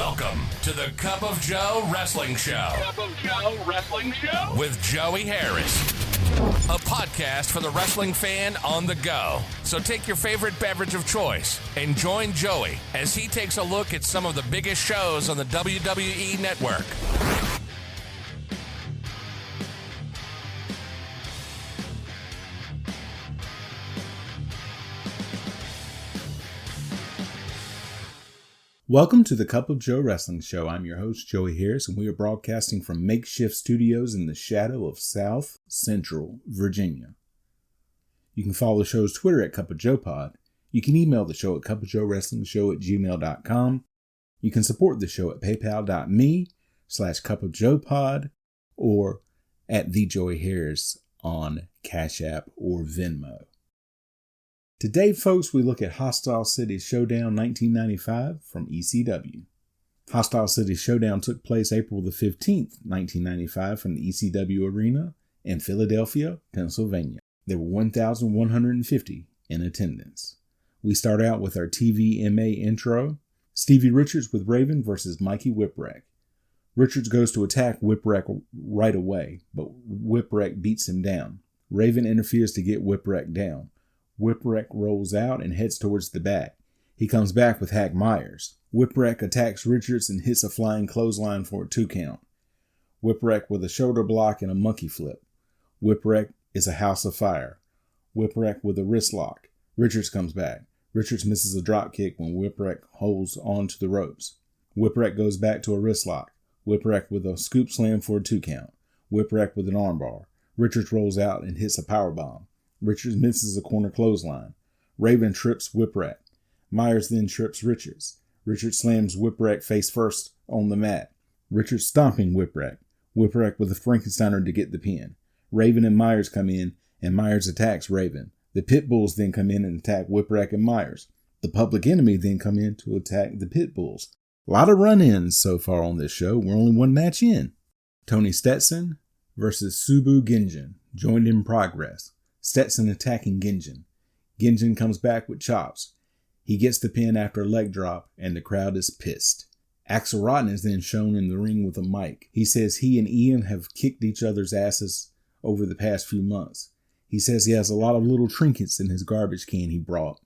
Welcome to the Cup of Joe Wrestling Show. Cup of Joe Wrestling Show? With Joey Harris. A podcast for the wrestling fan on the go. So take your favorite beverage of choice and join Joey as he takes a look at some of the biggest shows on the WWE Network. Welcome to the Cup of Joe Wrestling Show. I'm your host, Joey Harris, and we are broadcasting from makeshift studios in the shadow of South Central Virginia. You can follow the show's Twitter at Cup of Joe Pod. You can email the show at cupofjoewrestlingshow@gmail.com. You can support the show at paypal.me/cupofjoepod or at the Joey Harris on Cash App or Venmo. Today, folks, we look at Hostile City Showdown 1995 from ECW. Hostile City Showdown took place April the 15th, 1995 from the ECW Arena in Philadelphia, Pennsylvania. There were 1,150 in attendance. We start out with our TVMA intro. Stevie Richards with Raven versus Mikey Whipwreck. Richards goes to attack Whipwreck right away, but Whipwreck beats him down. Raven interferes to get Whipwreck down. Whipwreck rolls out and heads towards the back. He comes back with Hack Myers. Whipwreck attacks Richards and hits a flying clothesline for a 2 count. Whipwreck with a shoulder block and a monkey flip. Whipwreck is a house of fire. Whipwreck with a wrist lock. Richards comes back. Richards misses a drop kick when Whipwreck holds on to the ropes. Whipwreck goes back to a wrist lock. Whipwreck with a scoop slam for a 2 count. Whipwreck with an armbar. Richards rolls out and hits a powerbomb. Richards misses a corner clothesline. Raven trips Whipwreck. Myers then trips Richards. Richards slams Whipwreck face first on the mat. Richards stomping Whipwreck. Whipwreck with a Frankensteiner to get the pin. Raven and Myers come in, and Myers attacks Raven. The Pit Bulls then come in and attack Whipwreck and Myers. The Public Enemy then come in to attack the Pit Bulls. A lot of run-ins so far on this show. We're only one match in. Tony Stetson versus Subu Ginjin. Joined in progress. Stetson attacking Ginjin. Ginjin comes back with chops. He gets the pin after a leg drop, and the crowd is pissed. Axl and Rotten is then shown in the ring with a mic. He says he and Ian have kicked each other's asses over the past few months. He says he has a lot of little trinkets in his garbage can he brought.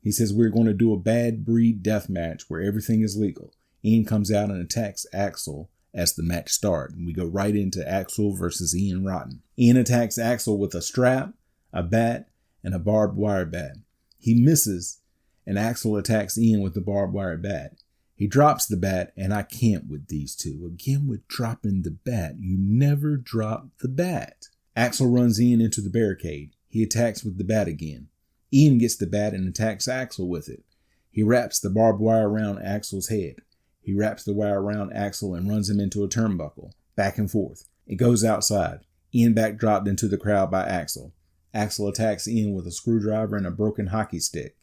He says we're going to do a bad breed death match where everything is legal. Ian comes out and attacks Axl as the match starts, and we go right into Axl versus Ian Rotten. Ian attacks Axl with a strap, a bat, and a barbed wire bat. He misses, and Axl attacks Ian with the barbed wire bat. He drops the bat, and I can't with these two. Again, with dropping the bat. You never drop the bat. Axl runs Ian into the barricade. He attacks with the bat again. Ian gets the bat and attacks Axl with it. He wraps the barbed wire around Axl's head. He wraps the wire around Axl and runs him into a turnbuckle. Back and forth. It goes outside. Ian backdropped into the crowd by Axl. Axl attacks Ian with a screwdriver and a broken hockey stick.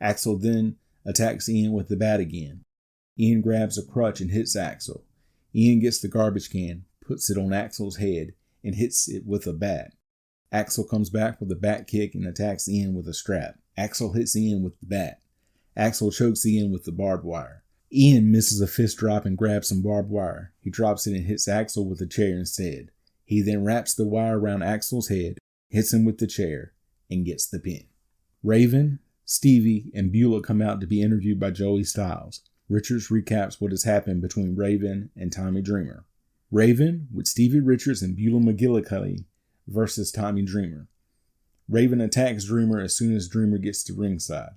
Axl then attacks Ian with the bat again. Ian grabs a crutch and hits Axl. Ian gets the garbage can, puts it on Axl's head, and hits it with a bat. Axl comes back with a bat kick and attacks Ian with a strap. Axl hits Ian with the bat. Axl chokes Ian with the barbed wire. Ian misses a fist drop and grabs some barbed wire. He drops it and hits Axl with a chair instead. He then wraps the wire around Axl's head, hits him with the chair, and gets the pin. Raven, Stevie, and Beulah come out to be interviewed by Joey Styles. Richards recaps what has happened between Raven and Tommy Dreamer. Raven with Stevie Richards and Beulah McGillicuddy versus Tommy Dreamer. Raven attacks Dreamer as soon as Dreamer gets to ringside.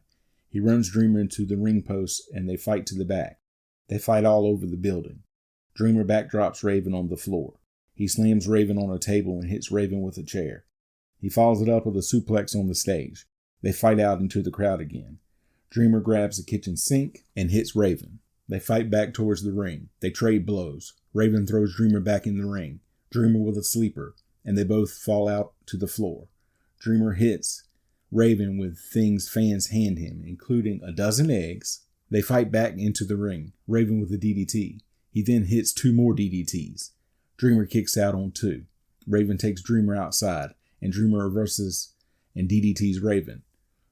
He runs Dreamer into the ring post and they fight to the back. They fight all over the building. Dreamer backdrops Raven on the floor. He slams Raven on a table and hits Raven with a chair. He follows it up with a suplex on the stage. They fight out into the crowd again. Dreamer grabs the kitchen sink and hits Raven. They fight back towards the ring. They trade blows. Raven throws Dreamer back in the ring. Dreamer with a sleeper, and they both fall out to the floor. Dreamer hits Raven with things fans hand him, including a dozen eggs. They fight back into the ring. Raven with a DDT. He then hits 2 more DDTs. Dreamer kicks out on 2. Raven takes Dreamer outside, and Dreamer reverses and DDTs Raven.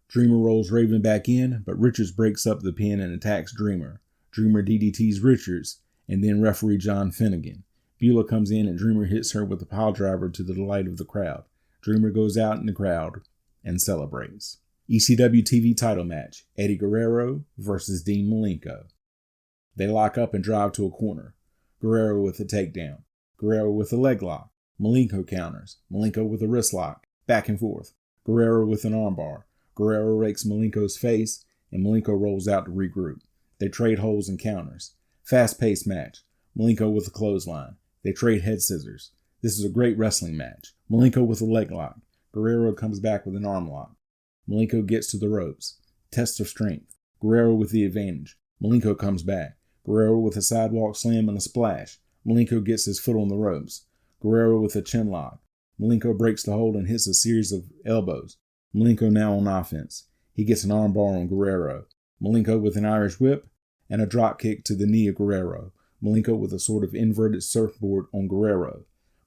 Dreamer rolls Raven back in, but Richards breaks up the pin and attacks Dreamer. Dreamer DDTs Richards, and then referee John Finnegan. Beulah comes in and Dreamer hits her with a pile driver to the delight of the crowd. Dreamer goes out in the crowd and celebrates. ECW TV title match, Eddie Guerrero versus Dean Malenko. They lock up and drive to a corner. Guerrero with a takedown. Guerrero with a leg lock. Malenko counters. Malenko with a wrist lock. Back and forth. Guerrero with an armbar. Guerrero rakes Malenko's face, and Malenko rolls out to regroup. They trade holds and counters. Fast-paced match. Malenko with a clothesline. They trade head scissors. This is a great wrestling match. Malenko with a leg lock. Guerrero comes back with an arm lock. Malenko gets to the ropes. Test of strength. Guerrero with the advantage. Malenko comes back. Guerrero with a sidewalk slam and a splash. Malenko gets his foot on the ropes. Guerrero with a chin lock. Malenko breaks the hold and hits a series of elbows. Malenko now on offense. He gets an armbar on Guerrero. Malenko with an Irish whip and a drop kick to the knee of Guerrero. Malenko with a sort of inverted surfboard on Guerrero.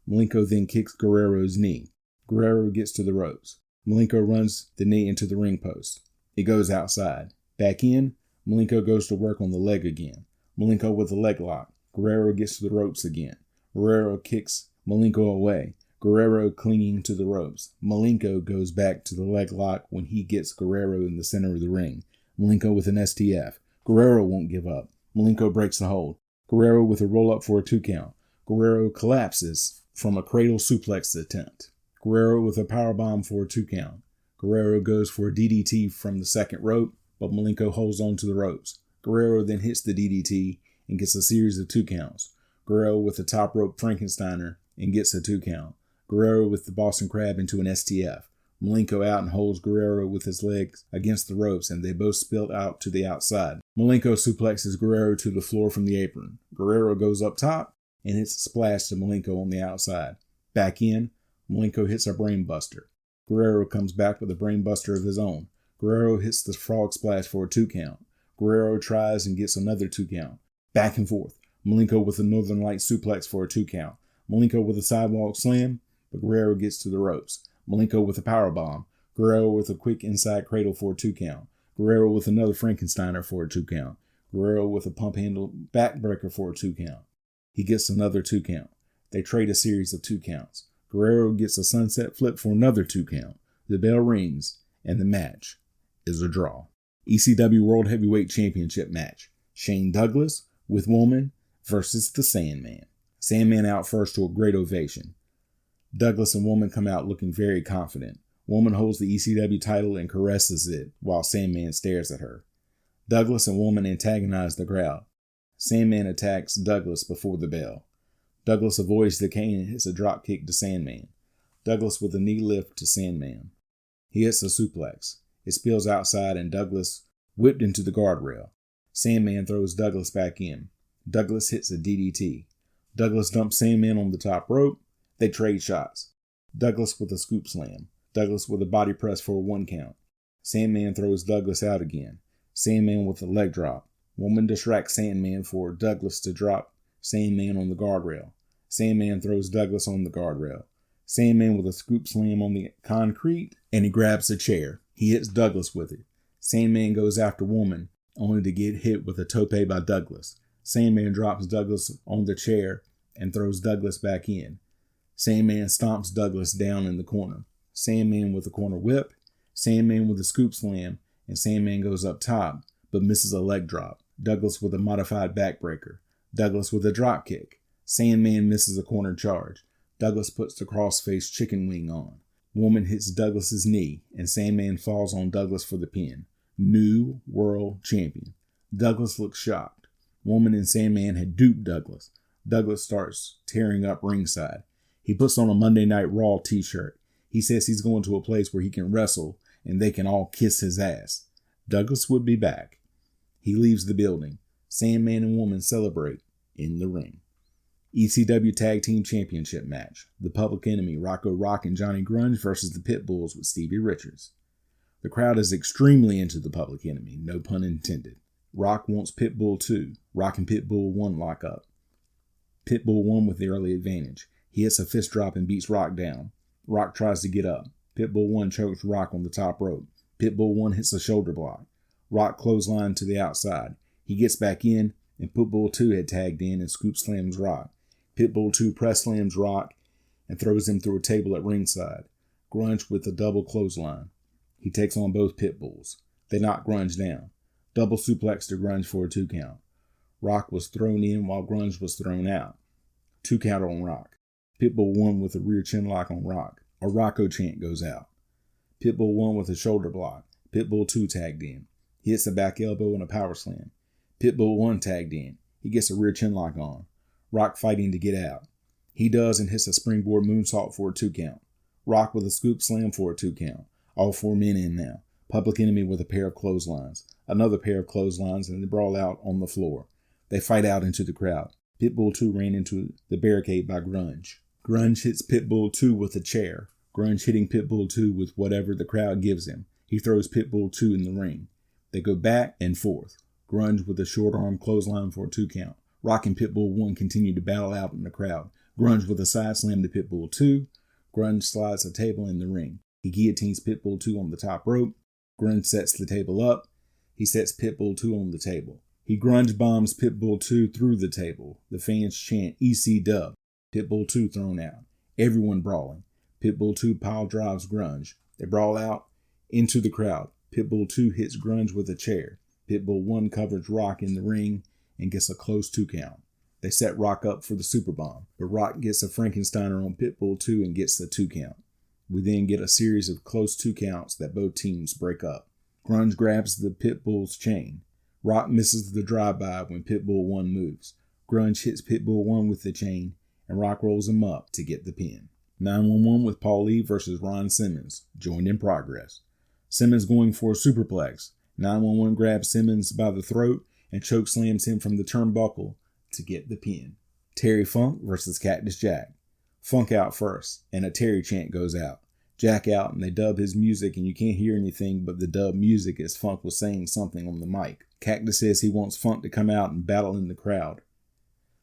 Malenko then kicks Guerrero's knee. Guerrero gets to the ropes. Malenko runs the knee into the ring post. It goes outside. Back in, Malenko goes to work on the leg again. Malenko with a leg lock. Guerrero gets to the ropes again. Guerrero kicks Malenko away. Guerrero clinging to the ropes. Malenko goes back to the leg lock when he gets Guerrero in the center of the ring. Malenko with an STF. Guerrero won't give up. Malenko breaks the hold. Guerrero with a roll-up for a 2 count. Guerrero collapses from a cradle suplex attempt. Guerrero with a powerbomb for a 2 count. Guerrero goes for a DDT from the second rope, but Malenko holds on to the ropes. Guerrero then hits the DDT and gets a series of 2 counts. Guerrero with a top rope Frankensteiner and gets a 2 count. Guerrero with the Boston Crab into an STF. Malenko out and holds Guerrero with his legs against the ropes, and they both spill out to the outside. Malenko suplexes Guerrero to the floor from the apron. Guerrero goes up top and hits a splash to Malenko on the outside. Back in, Malenko hits a brainbuster. Guerrero comes back with a brainbuster of his own. Guerrero hits the frog splash for a 2 count. Guerrero tries and gets another 2 count. Back and forth. Malenko with a Northern Light suplex for a 2 count. Malenko with a sidewalk slam, but Guerrero gets to the ropes. Malenko with a powerbomb. Guerrero with a quick inside cradle for a 2 count. Guerrero with another Frankensteiner for a 2 count. Guerrero with a pump handle backbreaker for a 2 count. He gets another 2 count. They trade a series of 2 counts. Guerrero gets a sunset flip for another 2 count. The bell rings, and the match is a draw. ECW World Heavyweight Championship match. Shane Douglas with Woman versus the Sandman. Sandman out first to a great ovation. Douglas and Woman come out looking very confident. Woman holds the ECW title and caresses it while Sandman stares at her. Douglas and Woman antagonize the crowd. Sandman attacks Douglas before the bell. Douglas avoids the cane and hits a drop kick to Sandman. Douglas with a knee lift to Sandman. He hits a suplex. It spills outside and Douglas whipped into the guardrail. Sandman throws Douglas back in. Douglas hits a DDT. Douglas dumps Sandman on the top rope. They trade shots. Douglas with a scoop slam. Douglas with a body press for a 1 count. Sandman throws Douglas out again. Sandman with a leg drop. Woman distracts Sandman for Douglas to drop Sandman on the guardrail. Sandman throws Douglas on the guardrail. Sandman with a scoop slam on the concrete, and he grabs a chair. He hits Douglas with it. Sandman goes after Woman, only to get hit with a tope by Douglas. Sandman drops Douglas on the chair and throws Douglas back in. Sandman stomps Douglas down in the corner. Sandman with a corner whip, Sandman with a scoop slam, and Sandman goes up top, but misses a leg drop. Douglas with a modified backbreaker. Douglas with a drop kick. Sandman misses a corner charge. Douglas puts the crossface chicken wing on. Woman hits Douglas's knee, and Sandman falls on Douglas for the pin. New World Champion. Douglas looks shocked. Woman and Sandman had duped Douglas. Douglas starts tearing up ringside. He puts on a Monday Night Raw t-shirt. He says he's going to a place where he can wrestle and they can all kiss his ass. Douglas would be back. He leaves the building. Sandman and Woman celebrate in the ring. ECW Tag Team Championship match. The Public Enemy, Rocco Rock and Johnny Grunge versus the Pitbulls with Stevie Richards. The crowd is extremely into the Public Enemy, no pun intended. Rock wants Pitbull 2. Rock and Pitbull 1 lock up. Pitbull won with the early advantage. He hits a fist drop and beats Rock down. Rock tries to get up. Pitbull 1 chokes Rock on the top rope. Pitbull 1 hits a shoulder block. Rock clothesline to the outside. He gets back in and Pitbull 2 had tagged in and scoop slams Rock. Pitbull 2 press slams Rock and throws him through a table at ringside. Grunge with a double clothesline. He takes on both Pitbulls. They knock Grunge down. Double suplex to Grunge for a 2 count. Rock was thrown in while Grunge was thrown out. 2 count on Rock. Pitbull won with a rear chin lock on Rock. A Rocco chant goes out. Pitbull won with a shoulder block. Pitbull 2 tagged in. He hits a back elbow and a power slam. Pitbull 1 tagged in. He gets a rear chin lock on. Rock fighting to get out. He does and hits a springboard moonsault for a 2 count. Rock with a scoop slam for a 2 count. All 4 men in now. Public Enemy with a pair of clotheslines. Another pair of clotheslines, and they brawl out on the floor. They fight out into the crowd. Pitbull 2 ran into the barricade by Grunge. Grunge hits Pitbull 2 with a chair. Grunge hitting Pitbull 2 with whatever the crowd gives him. He throws Pitbull 2 in the ring. They go back and forth. Grunge with a short arm clothesline for a 2 count. Rock and Pitbull 1 continue to battle out in the crowd. Grunge with a side slam to Pitbull 2. Grunge slides a table in the ring. He guillotines Pitbull 2 on the top rope. Grunge sets the table up. He sets Pitbull 2 on the table. He grunge bombs Pitbull 2 through the table. The fans chant EC Dub. Pitbull 2 thrown out. Everyone brawling. Pitbull 2 pile drives Grunge. They brawl out into the crowd. Pitbull 2 hits Grunge with a chair. Pitbull 1 covers Rock in the ring and gets a close 2 count. They set Rock up for the super bomb, but Rock gets a Frankensteiner on Pitbull 2 and gets the 2 count. We then get a series of close 2 counts that both teams break up. Grunge grabs the Pitbull's chain. Rock misses the drive-by when Pitbull 1 moves. Grunge hits Pitbull 1 with the chain, and Rock rolls him up to get the pin. 911 with Paul Lee versus Ron Simmons, joined in progress. Simmons going for a superplex. 911 grabs Simmons by the throat and choke slams him from the turnbuckle to get the pin. Terry Funk versus Cactus Jack. Funk out first, and a Terry chant goes out. Jack out, and they dub his music, and you can't hear anything but the dub music as Funk was saying something on the mic. Cactus says he wants Funk to come out and battle in the crowd.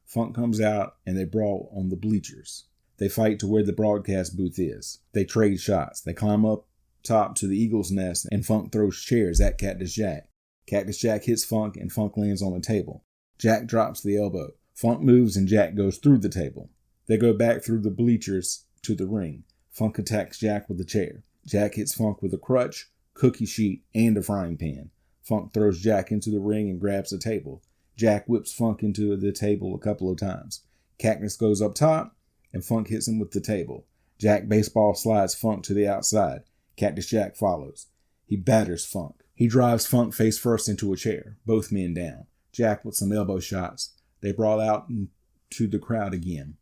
Funk comes out, and they brawl on the bleachers. They fight to where the broadcast booth is. They trade shots. They climb up top to the Eagle's Nest, and Funk throws chairs at Cactus Jack. Cactus Jack hits Funk, and Funk lands on a table. Jack drops the elbow. Funk moves, and Jack goes through the table. They go back through the bleachers to the ring. Funk attacks Jack with a chair. Jack hits Funk with a crutch, cookie sheet, and a frying pan. Funk throws Jack into the ring and grabs a table. Jack whips Funk into the table a couple of times. Cactus goes up top, and Funk hits him with the table. Jack baseball slides Funk to the outside. Cactus Jack follows. He batters Funk. He drives Funk face first into a chair, both men down. Jack with some elbow shots. They brawl out into the crowd again.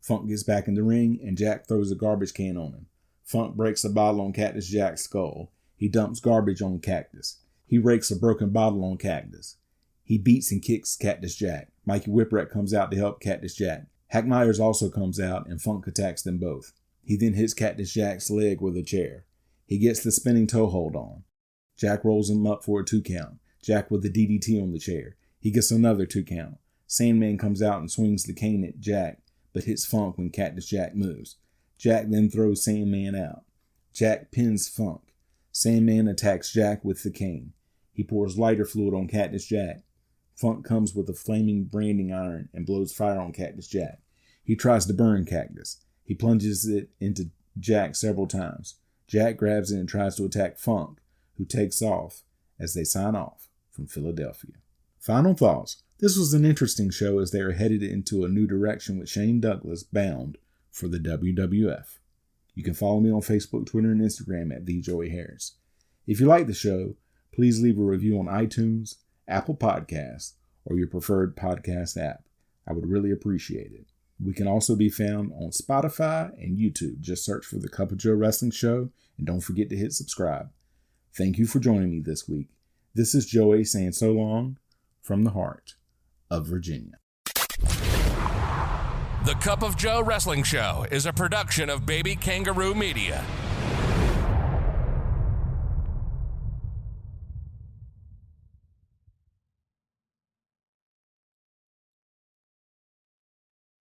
Funk gets back in the ring, and Jack throws a garbage can on him. Funk breaks a bottle on Cactus Jack's skull. He dumps garbage on Cactus. He rakes a broken bottle on Cactus. He beats and kicks Cactus Jack. Mikey Whipwreck comes out to help Cactus Jack. Hack Myers also comes out, and Funk attacks them both. He then hits Cactus Jack's leg with a chair. He gets the spinning toe hold on. Jack rolls him up for a 2 count. Jack with the DDT on the chair. He gets another 2 count. Sandman comes out and swings the cane at Jack, but hits Funk when Cactus Jack moves. Jack then throws Sandman out. Jack pins Funk. Sandman attacks Jack with the cane. He pours lighter fluid on Cactus Jack. Funk comes with a flaming branding iron and blows fire on Cactus Jack. He tries to burn Cactus. He plunges it into Jack several times. Jack grabs it and tries to attack Funk, who takes off as they sign off from Philadelphia. Final thoughts. This was an interesting show as they are headed into a new direction with Shane Douglas bound for the WWF. You can follow me on Facebook, Twitter, and Instagram at TheJoeyHarris. If you like the show, please leave a review on iTunes, Apple Podcasts, or your preferred podcast app. I would really appreciate it. We can also be found on Spotify and YouTube. Just search for The Cup of Joe Wrestling Show, and don't forget to hit subscribe. Thank you for joining me this week. This is Joey saying so long from the heart of Virginia. The Cup of Joe Wrestling Show is a production of Baby Kangaroo Media.